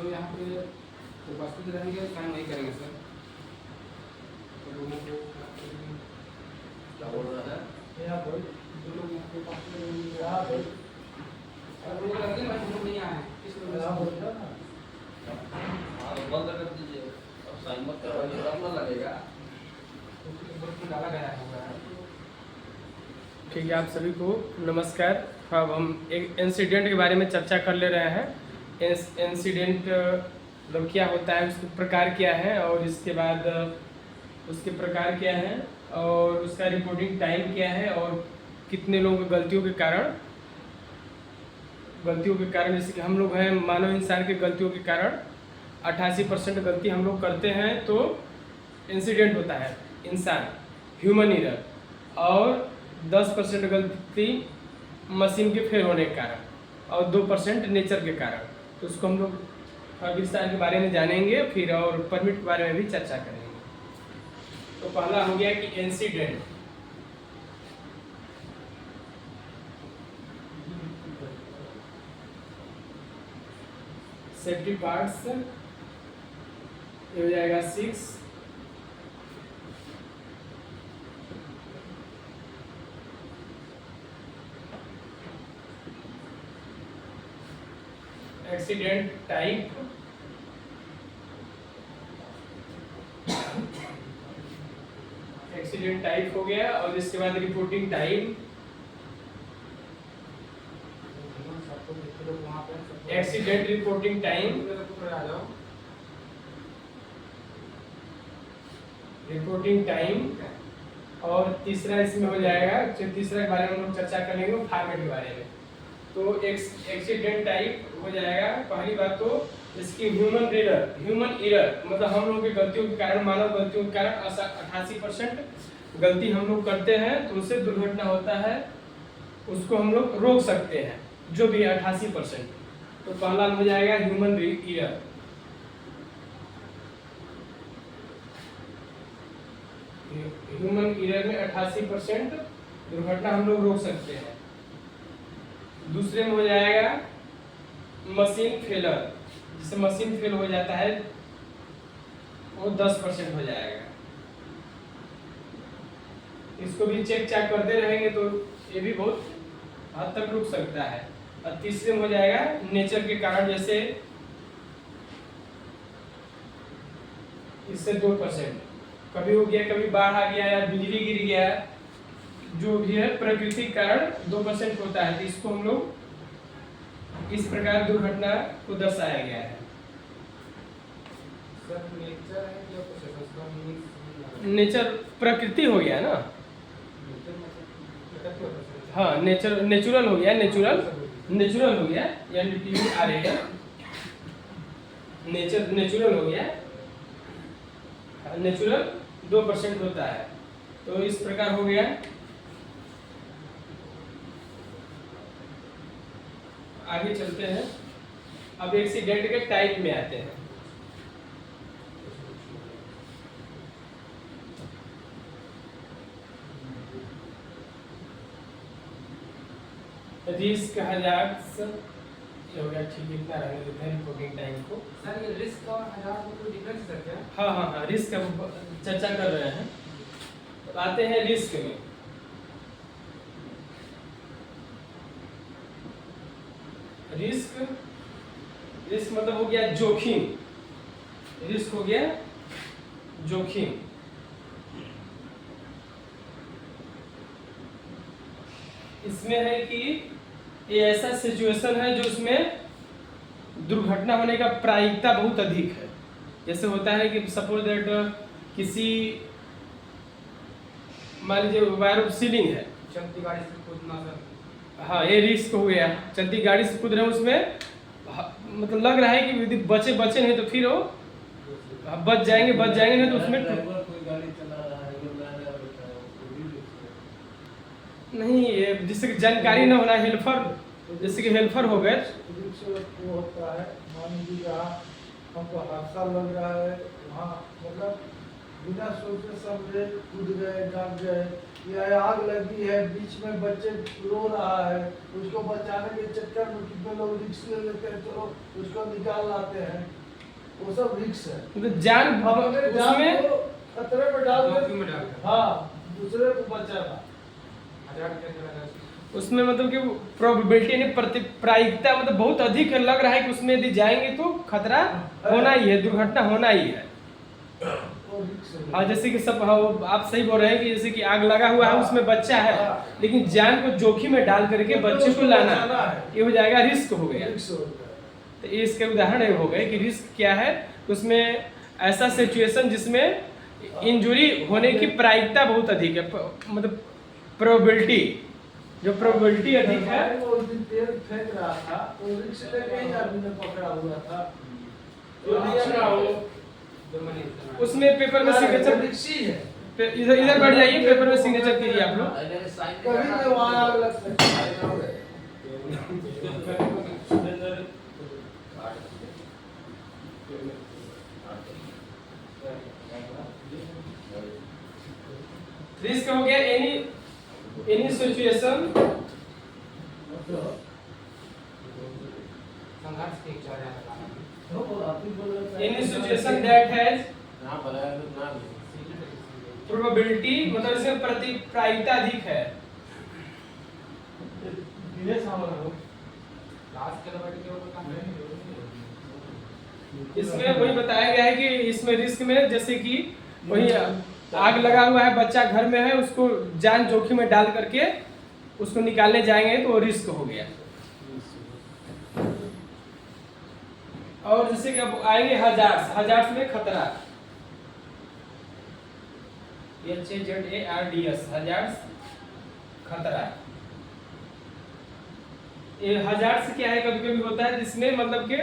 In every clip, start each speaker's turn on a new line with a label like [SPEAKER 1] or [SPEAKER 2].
[SPEAKER 1] जो यहाँ पे उपस्थित रहेंगे साइन नहीं करेंगे सर। तो लोगों को
[SPEAKER 2] क्या बोल रहा है?
[SPEAKER 1] जो लोग यहाँ पे उपस्थित रहेंगे लोग लगते हैं भाई, लोग नहीं आए हैं किस वजह से?
[SPEAKER 2] हाँ, बंद कर दीजिए। अब साइन मत करवाइए, तब ना लगेगा।
[SPEAKER 1] डाला गया होगा।
[SPEAKER 3] ठीक है, आप सभी को नमस्कार। अब हम एक इंसिडेंट के बारे में चर्चा कर ले रहे हैं। इंसिडेंट मतलब क्या होता है, उसके प्रकार क्या है, और इसके बाद उसके प्रकार क्या है, और उसका रिपोर्टिंग टाइम क्या है, और कितने लोगों की गलतियों के कारण जैसे कि हम लोग हैं मानव इंसान के गलतियों के कारण 88% गलती हम लोग करते हैं, तो इंसिडेंट होता है इंसान, ह्यूमन एरर। और 10% गलती मशीन के फेल होने के कारण, और 2% नेचर के कारण। तो उसको हम लोग विस्तार के बारे में जानेंगे, फिर और परमिट के बारे में भी चर्चा करेंगे। तो पहला हो गया कि इंसिडेंट। सेफ्टी पार्ट्स ये हो जाएगा 6। एक्सीडेंट टाइप, एक्सीडेंट टाइप हो गया, और इसके बाद reporting time, accident reporting time, reporting time. और तीसरा इसमें हो जाएगा, जो तीसरा के बारे में हम लोग चर्चा करेंगे वो फॉर्मेट के बारे में। तो एक्सीडेंट टाइप हो जाएगा। पहली बात तो इसकी ह्यूमन एरर मतलब हम लोगों की गलतियों के कारण, मानव गलतियों के कारण 88% गलती हम लोग करते हैं, तो उससे दुर्घटना होता है, उसको हम लोग रोक सकते हैं, जो भी 88%। तो पहला हो जाएगा ह्यूमन एरर। ह्यूमन एरर में 88% दुर्घटना हम लोग रोक सकते हैं। दूसरे में हो जाएगा मशीन फेलर, जिससे मशीन फेल हो जाता है, वो 10% हो जाएगा। इसको भी चेक चाक करते रहेंगे तो ये भी बहुत हद तक रुक सकता है। और तीसरे में हो जाएगा नेचर के कारण, जैसे इससे 2%, कभी हो गया, कभी बाढ़ आ गया या बिजली गिर गया, जो भी है प्रकृति के कारण 2% होता है। तो इसको हम लोग इस प्रकार दुर्घटना को दर्शाया गया है। नेचर प्रकृति हो गया ना, हाँ नेचुरल हो गया, नेचुरल हो गया, NTURAL, नेचुरल हो गया। नेचुरल 2% होता है, तो इस प्रकार हो गया। आगे चलते हैं, अब एक्सीडेंट के टाइप में आते हैं। रिस्क हजार्ड्स हो गया, ठीक है, इतना रहने देते हैं रिपोर्टिंग टाइम को।
[SPEAKER 1] सर ये रिस्क और हजार्ड में कोई डिफरेंस है क्या?
[SPEAKER 3] हाँ, रिस्क अब चर्चा कर रहे हैं। तो आते हैं रिस्क में। रिस्क मतलब हो गया जोखिम, रिस्क हो गया जोखिम। इसमें है कि ये ऐसा सिचुएशन है जो उसमें दुर्घटना होने का प्रायिकता बहुत अधिक है। जैसे होता है कि सपोज दैट किसी, मान लीजिए वायर ऑफ सीलिंग है,
[SPEAKER 1] चलती गाड़ी से कूदना सर।
[SPEAKER 3] हाँ ये रिस्क हो गया, चलती गाड़ी से कूद रहे हैं, उसमें मतलब लग रहा है कि यदि बचे नहीं तो फिर वो बच जाएंगे नहीं तो उसमें
[SPEAKER 2] कोई गाड़ी चला रहा है जो
[SPEAKER 3] नहीं, ये जिससे कि जानकारी न होना, हेल्पर, जैसे कि हेल्पर हो गए।
[SPEAKER 4] वो होता है, मान लीजिए जहाँ हमको हादसा लग रहा है, वहाँ मतलब बिना सोचे समझे कूद गए, डाल गए, या आग लगी है, बीच में बच्चे रो रहा है, उसको बचाने के चक्कर में कितने लोग रिस्क ले लेते हैं, चलो उसको निकाल लाते हैं, वो सब रिस्क है।
[SPEAKER 3] मतलब जान
[SPEAKER 4] अपने जान
[SPEAKER 3] उसमें
[SPEAKER 4] को खतरे में डाल
[SPEAKER 1] जोखिम में
[SPEAKER 4] के
[SPEAKER 1] डाल के।
[SPEAKER 4] हाँ दूसरे को बचाना।
[SPEAKER 1] 1000 के अंदर
[SPEAKER 3] उसमें मतलब कि प्रोबेबिलिटी ने प्रायिकता मतलब बहुत अधिक लग रहा है कि उसमें यदि जाएंगे तो खतरा होना ही है, दुर्घटना होना ही है।
[SPEAKER 4] वो रिस्क है।
[SPEAKER 3] हाँ, जैसे कि सब हाँ, आप सही बोल रहे हैं कि जैसे कि आग लगा हुआ है, उसमें बच्चा है, लेकिन जान को जोखिम में डाल करके बच्चे को लाना, ये हो जाएगा रिस्क हो गया।
[SPEAKER 4] रिस्क हो गया।
[SPEAKER 3] तो ये इसके उदाहरण ये हो गए कि रिस्क क्या है, उसमें ऐसा सिचुएशन जिसमें इंजुरी होने की प्रायिकता बहुत अधिक है, मतलब प्रोबेबिलिटी, जो प्रोबेबिलिटी अधिक है।
[SPEAKER 4] वो उस दिन तेल फेंक रहा था, तो रिस्क लेके ही आदमी ने पकड़ा हुआ था।
[SPEAKER 3] जो लिया ना हो,
[SPEAKER 1] जर्मनी
[SPEAKER 3] उसमें पेपर में सिग्नेचर,
[SPEAKER 4] रिक्स ही है।
[SPEAKER 3] इधर इधर बढ़ जाइए, पेपर में सिग्नेचर कीजिए आप लोग।
[SPEAKER 4] कभी भी वहाँ आग लग सकती है।
[SPEAKER 3] रिस्क हो गया एनी सिचुएशन
[SPEAKER 1] संघर्ष के 4000
[SPEAKER 3] any situation that has probability, मतलब इसमें प्रायिकता अधिक है।
[SPEAKER 1] लास्ट के बाद क्या होगा काम है।
[SPEAKER 3] इसमें वही बताया गया है कि इसमें रिस्क में जैसे कि वही आग लगा हुआ है, बच्चा घर में है, उसको जान जोखिम में डाल करके उसको निकालने जाएंगे तो वो रिस्क हो गया। और जैसे कि अब आएंगे हजार्स में खतरा, HAZARDS, हजार्स खतरा। ये हजार्स क्या है, कभी कभी होता है जिसमें मतलब कि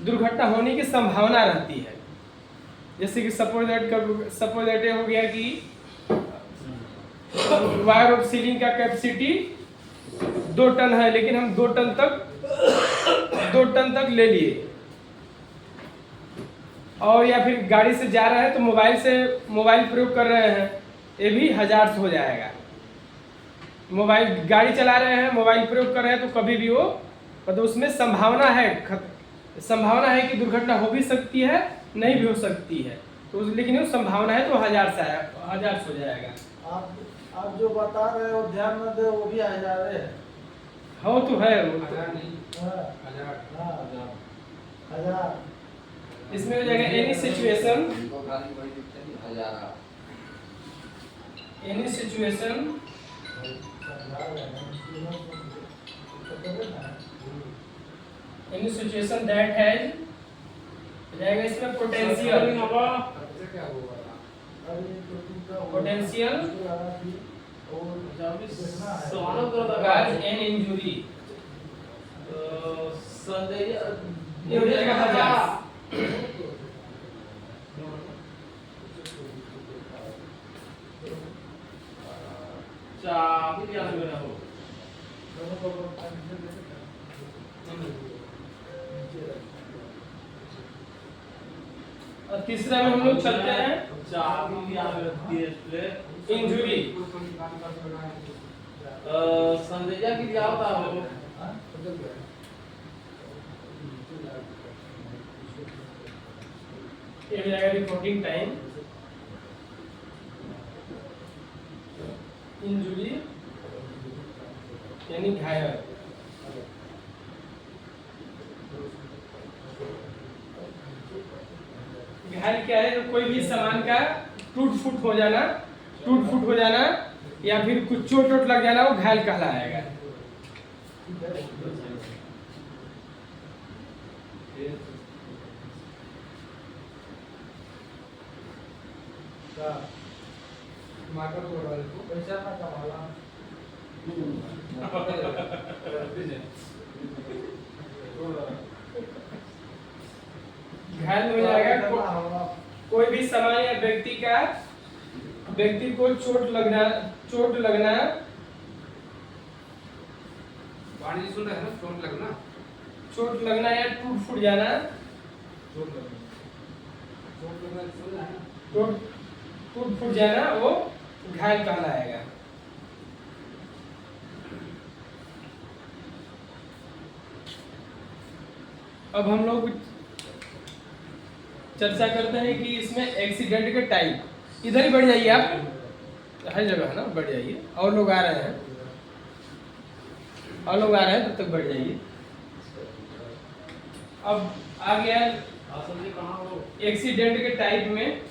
[SPEAKER 3] दुर्घटना होने की संभावना रहती है। जैसे कि सपोज दैट हो गया कि वायर ऑफ सीलिंग का कैपेसिटी 2 टन है, लेकिन हम 2 टन तक ले लिए, और या फिर गाड़ी से जा रहे हैं तो मोबाइल प्रयोग कर रहे हैं, ये भी हजार्स हो जाएगा। मोबाइल गाड़ी चला रहे हैं, मोबाइल प्रयोग कर रहे हैं, तो कभी भी वो मतलब उसमें संभावना है कि दुर्घटना हो भी सकती है, नहीं भी हो सकती है, तो लेकिन वो संभावना है तो हजार्स हो जाएगा।
[SPEAKER 4] आप जो बता रहे हो ध्यान न दे, वो भी 1000 है।
[SPEAKER 3] हो तो है वो तो।
[SPEAKER 1] 1000 नहीं,
[SPEAKER 4] हाँ,
[SPEAKER 1] 1000
[SPEAKER 4] 1000।
[SPEAKER 3] इसमें हो जाएगा एनी सिचुएशन दैट हैज, हो जाएगा इसमें पोटेंशियल
[SPEAKER 1] क्या होगा।
[SPEAKER 3] काज एन इंजुरी, ये हो जाएगा हजार्स। और तीसरा में हम लोग चलते हैं इंजुरी।
[SPEAKER 2] संदेजा की क्या होता है?
[SPEAKER 3] ये हो जाएगा रिपोर्टिंग टाइम। इंजुरी यानी घायल। घायल क्या है, तो कोई भी सामान का टूट फूट हो जाना या फिर कुछ चोट लग जाना, वो घायल कहलाएगा।
[SPEAKER 1] मार्कर को लगा दो
[SPEAKER 4] पैसा ना कमाला।
[SPEAKER 3] घायल हो जाएगा कोई भी सामान या व्यक्ति को चोट लगना
[SPEAKER 1] वाणी सुन रहे हैं ना,
[SPEAKER 3] चोट लगना या टूट फूट जाना,
[SPEAKER 1] चोट लगना सुन रहे हैं ना।
[SPEAKER 3] टूट फूट जाना, वो घायल कहलाएगा। अब हम लोग चर्चा करते हैं कि इसमें एक्सीडेंट के टाइप। इधर ही बढ़ जाइए आप, हर जगह है ना, बढ़ जाइए। और लोग आ रहे हैं, और लोग आ रहे हैं, तब तक बढ़ जाइए। अब आ गया एक्सीडेंट के टाइप में।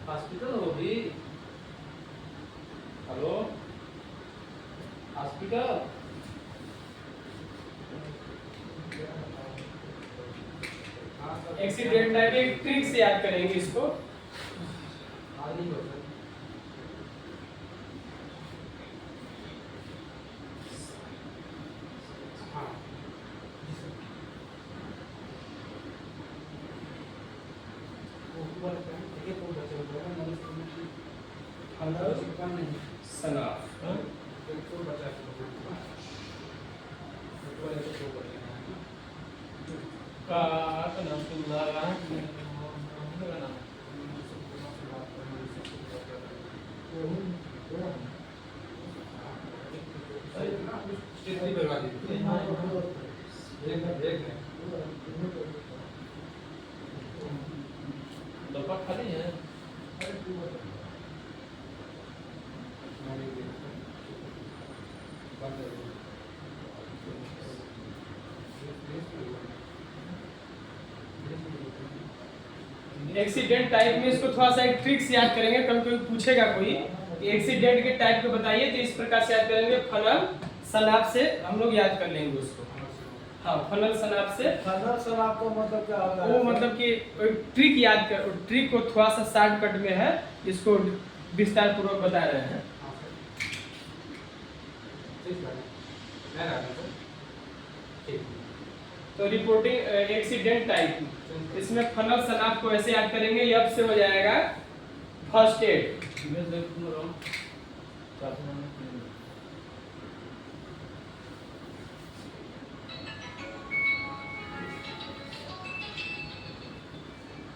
[SPEAKER 1] हॉस्पिटल होगी। Hello hospital.
[SPEAKER 3] एक्सीडेंट टाइप एक ट्रिक से याद करेंगे इसको।
[SPEAKER 2] डब्बा खाली है।
[SPEAKER 3] एक्सीडेंट टाइप में इसको थोड़ा सा एक ट्रिक से याद करेंगे। कभी कोई पूछेगा कोई एक्सीडेंट के टाइप को बताइए, तो इस प्रकार से याद करेंगे। फनल सनाप से हम लोग याद कर लेंगे उसको। हाँ, फनल सनाप से।
[SPEAKER 4] फनल सनाप का मतलब क्या होता है?
[SPEAKER 3] वो मतलब कि ट्रिक याद कर, ट्रिक को थोड़ा सा शॉर्टकट में है, इसको विस्तार पूर्वक बता रहे हैं। तो रिपोर्टिंग एक्सीडेंट टाइप, इसमें फनल सनाप को ऐसे याद करेंगे। यब से हो जाएगा फर्स्ट एड।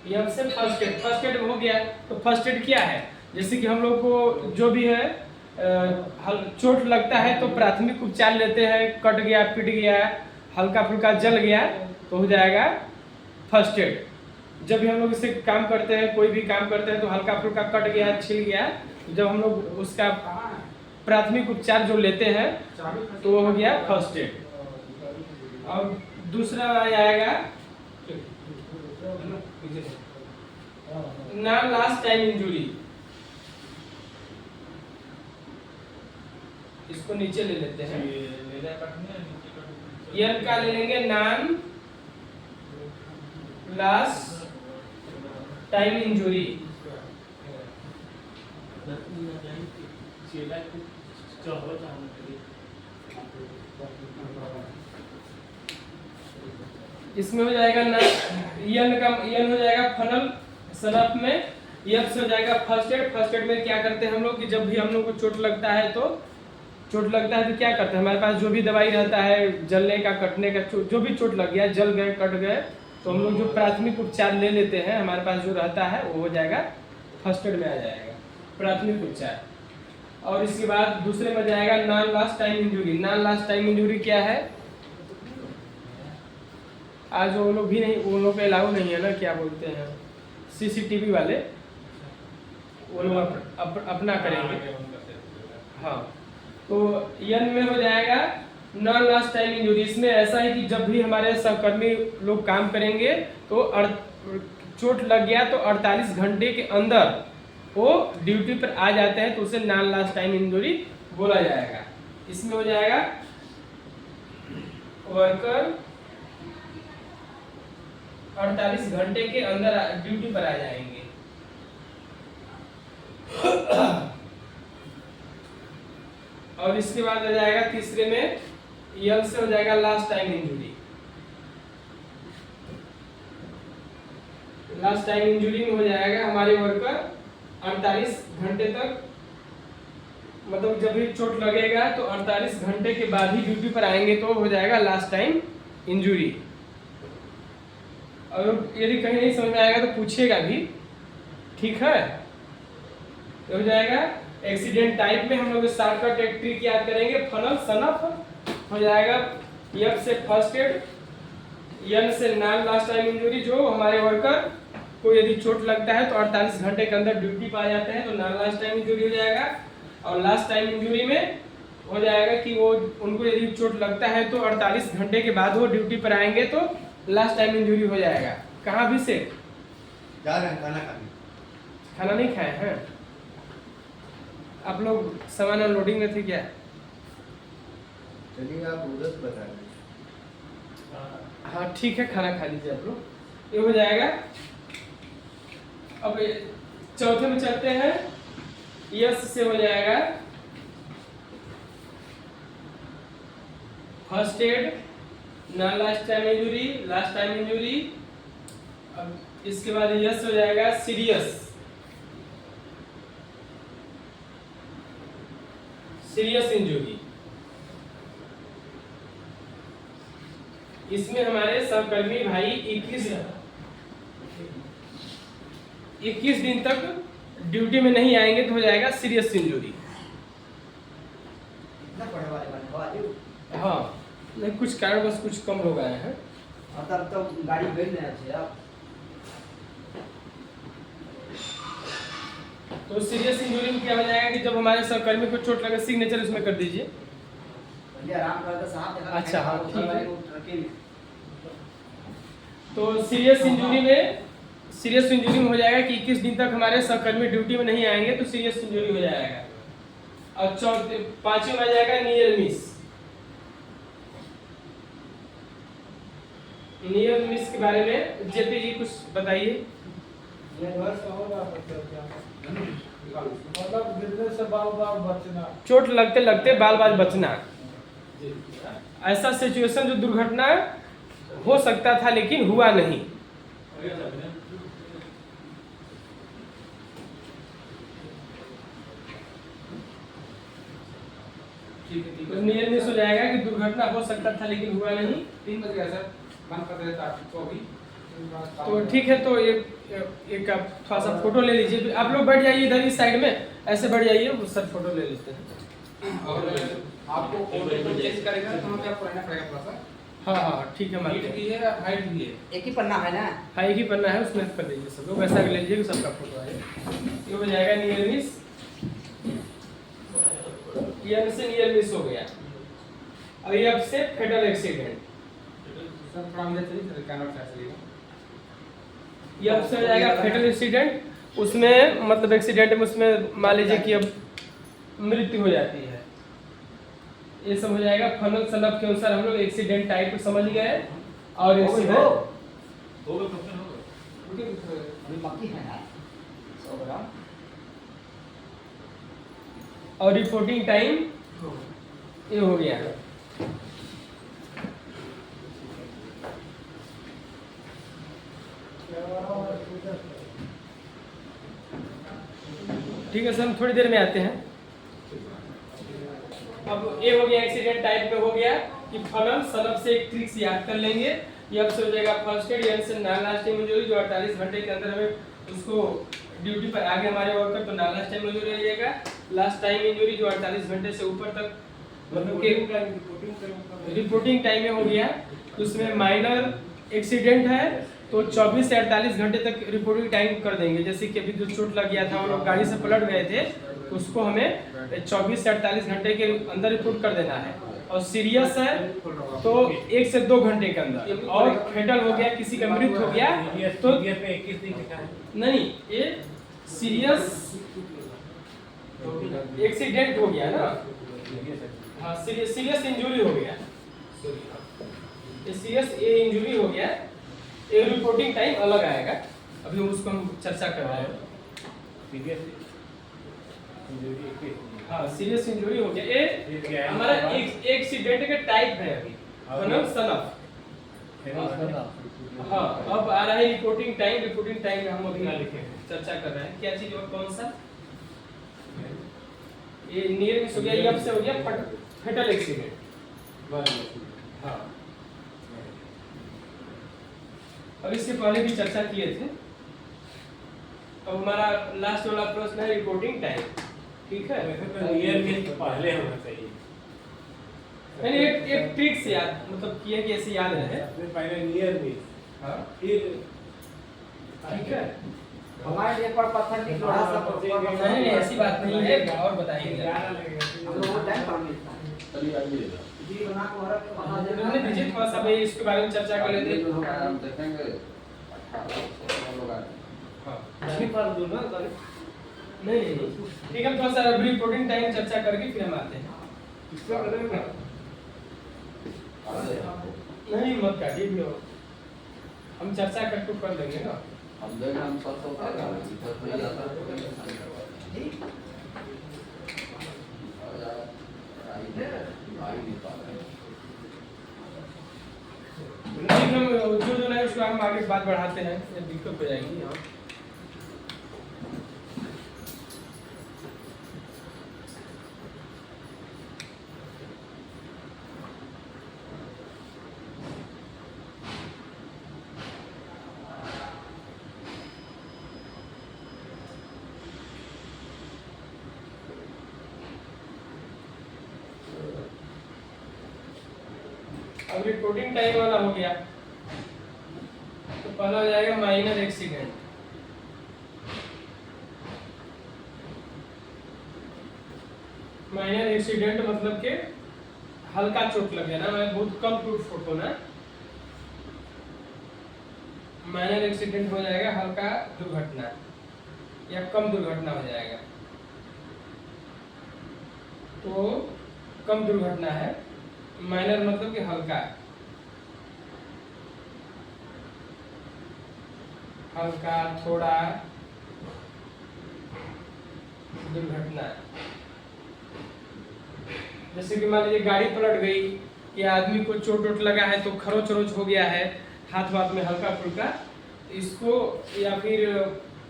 [SPEAKER 3] यब से फर्स्ट एड, फर्स्ट एड हो गया। तो फर्स्ट एड क्या है? जैसे कि हम लोग को जो भी है चोट लगता है तो प्राथमिक उपचार लेते हैं। कट गया, पिट गया, हल्का फुल्का जल गया, तो हो जाएगा फर्स्ट एड। जब भी हम लोग इससे काम करते हैं, कोई भी काम करते हैं, तो हल्का फुल्का कट गया, छिल गया, जब हम लोग उसका प्राथमिक उपचार जो लेते हैं तो वो हो गया फर्स्ट एड। और दूसरा आएगा नॉन लास्ट टाइम इंजरी। इसको नीचे ले लेते हैं, एन का ले लेंगे नॉन लास्ट टाइम इंजरी। इसमें हो जाएगा ना एन का, एन हो जाएगा फनल सनफ में। एफ से हो जाएगा फर्स्ट एड। फर्स्ट एड में क्या करते हैं हम लोग कि जब भी हम लोग को चोट लगता है तो क्या करते हैं, हमारे पास जो भी दवाई रहता है जलने का, कटने का, जो भी चोट लग गया, जल गए, कट गए, तो हम लोग जो प्राथमिक उपचार ले लेते हैं, हमारे पास जो रहता है वो हो जाएगा फर्स्ट एड में आ जाएगा प्राथमिक उपचार। और इसके बाद दूसरे में जाएगा non last time injury. Non last time injury क्या है? आज वो लोग भी नहीं, वो लोग पे अलाउ नहीं है ना, क्या बोलते हैं, सीसीटीवी वाले, वो लोग अपना करेंगे। हाँ, तो एन में हो जाएगा नॉन लास्ट टाइम इंजरी। इसमें ऐसा है कि जब भी हमारे सहकर्मी लोग काम करेंगे तो चोट लग गया तो 48 घंटे के अंदर वो ड्यूटी पर आ जाते हैं, तो उसे नॉन लास्ट टाइम इंजरी बोला जाएगा। इसमें हो जाएगा वर्कर 48 घंटे के अंदर ड्यूटी पर आ जाएंगे। और इसके बाद आ जाएगा तीसरे में, यल से हो जाएगा last time injury. Last time injury में हो जाएगा हमारे वर्कर 48 घंटे तक, मतलब जब भी चोट लगेगा तो 48 घंटे के बाद ही ड्यूटी पर आएंगे, तो हो जाएगा लास्ट टाइम इंजरी। और यदि कहीं नहीं समझ में आएगा तो पूछिएगा भी, ठीक है। हो जाएगा एक्सीडेंट टाइप में हम लोग शॉर्टकट एक ट्रिक याद करेंगे, फनल सनफ हो जाएगा। एफ से फर्स्ट एड, एन से नॉन लास्ट टाइम इंजरी, जो हमारे वर्कर को यदि चोट लगता है तो 48 घंटे के अंदर ड्यूटी पा जाते हैं तो नॉन लास्ट टाइम इंजरी हो जाएगा। और लास्ट टाइम इंजरी में हो जाएगा कि वो उनको यदि चोट लगता है तो 48 घंटे के बाद वो ड्यूटी पर आएंगे तो लास्ट टाइम इंजरी हो जाएगा। कहाँ भी से
[SPEAKER 5] जा रहे हैं खाना खाने।
[SPEAKER 3] खाना नहीं खाए हैं आप लोग? सामान अनलोडिंग में थे क्या?
[SPEAKER 5] चलिए आप उधर से बता दें।
[SPEAKER 3] हाँ ठीक है, खाना खा लीजिए आप लोग, ये हो जाएगा। अब चौथे में चलते हैं। यस से हो जाएगा first aid, non last time injury, last time injury. अब इसके बाद यस हो जाएगा सीरियस, सीरियस इंजरी। इसमें हमारे सहकर्मी भाई 21 दिन तक ड्यूटी में नहीं आएंगे तो हो जाएगा सीरियस इंजरी। हाँ नहीं, कुछ कारणवश कुछ कम लोग आए हैं।
[SPEAKER 2] तब तो गाड़ी भेज देना चाहिए आप।
[SPEAKER 3] तो सीरियस इंजरी में क्या हो जाएगा कि जब हमारे सहकर्मी को चोट लगे, सिग्नेचर उसमें कर दीजिए। अच्छा हाँ ठीक है। तो सीरियस इंजरी में हो जाएगा कि 21 दिन तक हमारे सहकर्मी ड्यूटी में नहीं आएंगे तो सीरियस इंजरी हो जाएगा। और पांचवें में आ जाएगा नियर मिस। नियर मिस के बारे में जेपी जी कुछ बताइए।
[SPEAKER 4] मतलब गिरने से बाल बाल बचना,
[SPEAKER 3] चोट लगते लगते बाल बाल बचना, ऐसा सिचुएशन जो दुर्घटना हो सकता था लेकिन हुआ नहीं। तो नियर मिस हो जाएगा कि दुर्घटना हो सकता था लेकिन हुआ नहीं।
[SPEAKER 1] 3 बज गया सर, बंद कर देता तो अभी।
[SPEAKER 3] तो ठीक है, तो एक आप थोड़ा सा फोटो ले लीजिए। आप लोग बैठ जाइए इधर इस साइड में, ऐसे बैठ जाइए, वो सर फोटो ले लेते हैं।
[SPEAKER 1] और आपको फोटो चेंज करेगा तो वहाँ पे आपको रहना पड़ेगा थोड़ा सा।
[SPEAKER 3] हाँ हाँ ठीक है, मान
[SPEAKER 1] हाइट भी है, हाइट भी है।
[SPEAKER 2] एक ही पन्ना है ना?
[SPEAKER 3] हाँ एक ही पन्ना है, उसमें कर लीजिए सब लोग, वैसा ले लीजिए कि सबका फोटो आए। ये हो जाएगा नियर मिस, ये से नियर मिस हो गया। अब ये अब से फेटल एक्सीडेंट,
[SPEAKER 1] सर थोड़ा इधर चलिए, सर कैनवस से चलिएगा।
[SPEAKER 3] ये अब से हो जाएगा फेटल एक्सीडेंट। उसमें मतलब एक्सीडेंट में उसमें मान लीजिए कि अब मृत्यु हो जाती है। ये सब हो जाएगा फनल सनफ के अनुसार हम लोग एक्सीडेंट टाइप समझ गए। और इसमें
[SPEAKER 2] मक्की है ना 100 ग्राम।
[SPEAKER 3] और रिपोर्टिंग टाइम ये हो गया। ठीक है सर, हम थोड़ी देर में आते हैं। अब ये हो गया एक्सीडेंट टाइप पे, हो गया कि फनल सनफ से एक ट्रिक्स याद कर लेंगे। ये अब से हो जाएगा फर्स्ट एड, यानी से नॉन लास्ट टाइम इंजरी, जो 48 घंटे के अंदर हमें उसको ड्यूटी पर आगे हमारे वर्कर तो नॉन लास्ट टाइम इंजरी हो जाएगा। लास्ट टाइम इंजरी जो 48 घंटे से ऊपर तक मतलब के रिपोर्टिंग टाइम में हो गया। उसमें माइनर एक्सीडेंट है तो 24 से 48 घंटे तक रिपोर्टिंग टाइम कर देंगे। जैसे कि अभी जो चोट लग गया था, वो लोग गाड़ी से पलट गए थे, तो उसको हमें 24 से 48 घंटे के अंदर रिपोर्ट कर देना है। और सीरियस है तो 1 से 2 घंटे के अंदर। और फेटल हो गया, किसी का मृत्यु हो गया तो 21 दिन लिखा है नहीं, ये सीरियस एक्सीडेंट हो गया ना। हाँ सीरियस इंजरी हो गया, सीरियस ये इंजरी हो गया, ये रिपोर्टिंग टाइम अलग आएगा। अभी उसको हम चर्चा कर रहे हैं। हाँ सीरियस इंजरी हो गया, ये हमारा एक एक्सीडेंट का टाइप है अभी फनल सनफ। हाँ अब आ रहा है रिपोर्टिंग टाइम। रिपोर्टिंग टाइम में हम अभी चर्चा कर रहे हैं क्या चीज और कौन सा। ये नियर मिस हो गया, ये अब से हो गया फेटल एक्सीडेंट। हाँ अब इसके पहले भी चर्चा किए थे। अब हमारा लास्ट वाला प्रश्न है रिपोर्टिंग टाइम, ठीक है।
[SPEAKER 6] ईयर में तो पहले होना चाहिए।
[SPEAKER 3] यानी एक ट्रिक से याद, मतलब किया कि ऐसे याद रहे।
[SPEAKER 6] सबसे पहले ईयर में,
[SPEAKER 3] हाँ
[SPEAKER 6] फिर
[SPEAKER 3] ठीक है।
[SPEAKER 1] हमारे एक बार पत्थर की थोड़ा सा
[SPEAKER 3] नहीं ऐसी बात नहीं है, और बताएंगे।
[SPEAKER 6] ग्यारह लगेगा।
[SPEAKER 1] हम लोगों को टाइम कम मिलता है
[SPEAKER 2] चलिए आइए
[SPEAKER 1] जी बना के और बना
[SPEAKER 3] रहने दीजिए, थोड़ा सा भाई इसके बारे में चर्चा कर लेते हैं।
[SPEAKER 2] हम देखेंगे 18 लोग आए।
[SPEAKER 3] हाँ
[SPEAKER 6] नहीं पर दो ना तो
[SPEAKER 3] नहीं ठीक है, हम थोड़ा सा रिपोर्टिंग टाइम चर्चा करके फिर हम आते हैं।
[SPEAKER 6] किससे करेंगे?
[SPEAKER 3] नहीं मत काटिए भी, हम चर्चा करके कर देंगे ना।
[SPEAKER 2] हम देख हम सब इधर पे जाता है आई नहीं पा रहे
[SPEAKER 3] ठीक है, जो नहीं उसको हम आगे बात बढ़ाते हैं, ये दिक्कत हो जाएगी यहाँ। अब रिपोर्टिंग टाइम वाला हो गया, तो पहला हो जाएगा माइनर एक्सीडेंट। माइनर एक्सीडेंट मतलब कि हल्का चोट लग गया ना, मैं बहुत कम टूट फूट होना। माइनर एक्सीडेंट हो जाएगा हल्का दुर्घटना या कम दुर्घटना हो जाएगा, तो कम दुर्घटना है। माइनर मतलब कि हल्का, हल्का थोड़ा दुर्घटना। जैसे कि मान लीजिए गाड़ी पलट गई या आदमी को चोट वोट लगा है, तो खरोच वरोच हो गया है हाथ वाथ में हल्का फुल्का, इसको, या फिर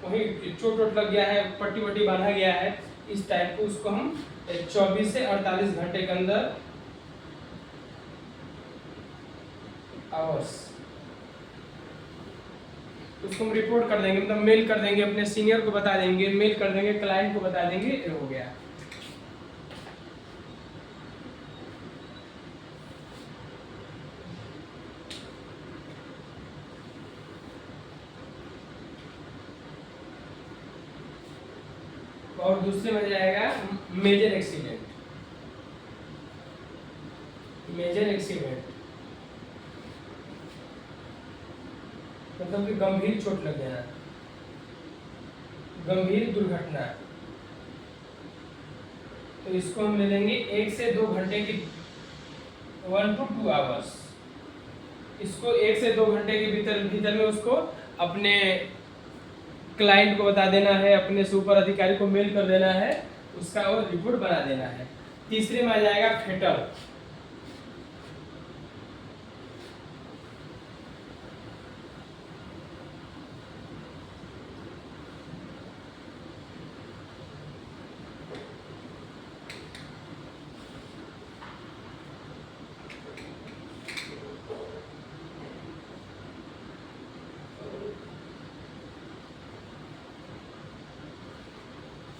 [SPEAKER 3] वही चोट वोट लग गया है, पट्टी वट्टी बांधा गया है, इस टाइप को उसको हम 24 से 48 घंटे के अंदर आवर्स उसको हम रिपोर्ट कर देंगे, मतलब मेल कर देंगे, अपने सीनियर को बता देंगे, मेल कर देंगे, क्लाइंट को बता देंगे, ये हो गया। और दूसरे में जाएगा मेजर एक्सीडेंट। मेजर एक्सीडेंट मतलब कि गंभीर चोट लग जाना, गंभीर दुर्घटना। तो इसको हम ले लेंगे 1 से 2 घंटे की, 1 to 2 आवर्स। इसको 1 से 2 घंटे के भीतर में उसको अपने क्लाइंट को बता देना है, अपने सुपर अधिकारी को मेल कर देना है, उसका वो रिपोर्ट बना देना है। तीसरे में आ जाएगा फेटल।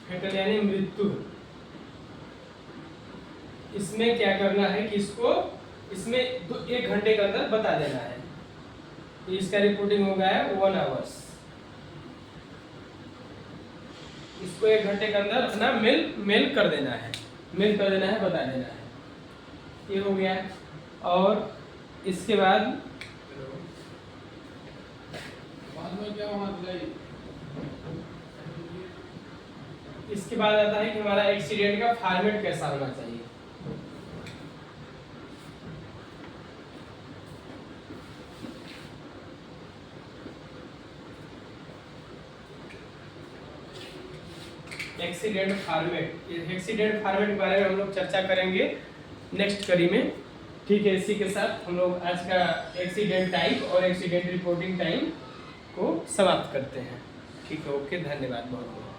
[SPEAKER 3] फेटल यानी मृत्यु। इसमें क्या करना है कि इसको इसमें 1 घंटे के अंदर बता देना है। इसका रिपोर्टिंग हो गया है 1 आवर्स। इसको 1 घंटे के अंदर अपना मेल कर देना है, मेल कर देना है, बता देना है। ये हो गया। और इसके बाद
[SPEAKER 2] में क्या होना चाहिए?
[SPEAKER 3] इसके बाद आता है कि हमारा एक्सीडेंट का फॉर्मेट कैसा होना चाहिए। एक्सीडेंट फॉर्मेट, एक्सीडेंट फॉर्मेट के बारे में हम लोग चर्चा करेंगे नेक्स्ट कड़ी में। ठीक है, इसी के साथ हम लोग आज का एक्सीडेंट टाइप और एक्सीडेंट रिपोर्टिंग टाइम को समाप्त करते हैं। ठीक है, ओके, धन्यवाद बहुत बहुत।